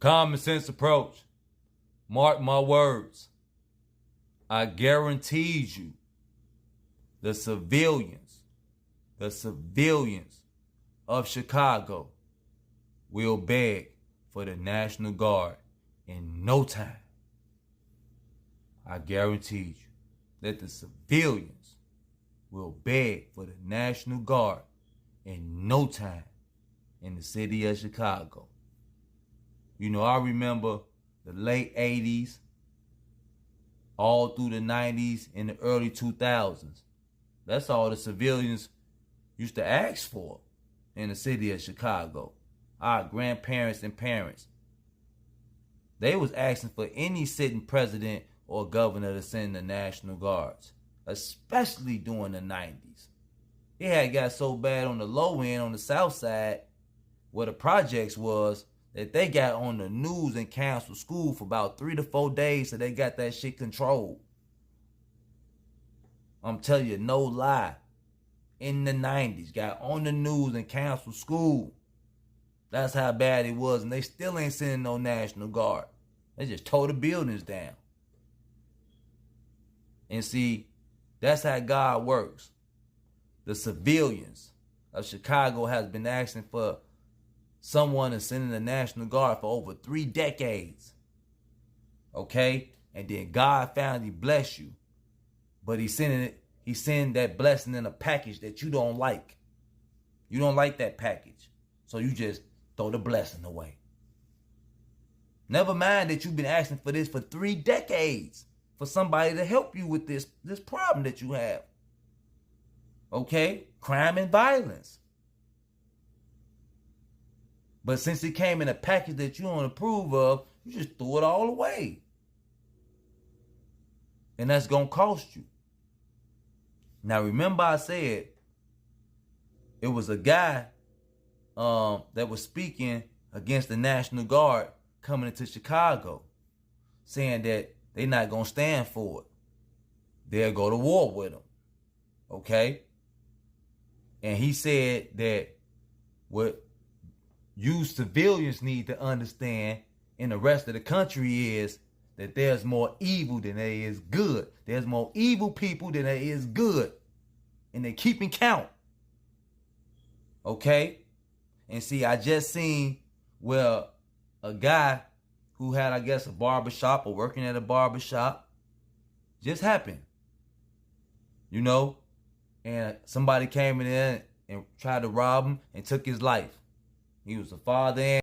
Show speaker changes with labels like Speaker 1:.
Speaker 1: Common sense approach. Mark my words. I guarantee you, the civilians of Chicago will beg for the National Guard in no time. I guarantee you that the civilians will beg for the National Guard in no time in the city of Chicago. You know, I remember the late 80s, all through the 90s and the early 2000s. That's all the civilians used to ask for in the city of Chicago. Our grandparents and parents. They was asking for any sitting president or governor to send the National Guards, especially during the 90s. It had got so bad on the low end, on the south side, where the projects was, that they got on the news and canceled school for about 3 to 4 days so they got that shit controlled. I'm telling you, no lie. In the 90s, got on the news and canceled school. That's how bad it was, and they still ain't sending no National Guard. They just tore the buildings down. And see, that's how God works. The civilians of Chicago has been asking for someone to send in the National Guard for over 3 decades. Okay? And then God finally blessed you. But he sent that blessing in a package that you don't like. You don't like that package. So you just throw the blessing away. Never mind that you've been asking for this for 3 decades. For somebody to help you with this problem that you have. Okay? Crime and violence. But since it came in a package that you don't approve of, you just threw it all away. And that's going to cost you. Now, remember I said it was a guy that was speaking against the National Guard coming into Chicago, saying that they're not going to stand for it. They'll go to war with them. Okay? And he said that what you civilians need to understand in the rest of the country is that there's more evil than there is good. There's more evil people than there is good. And they keeping count. Okay? And see, I just seen where a guy who had, I guess, a barbershop or working at a barbershop just happened. You know? And somebody came in there and tried to rob him and took his life. He was a father and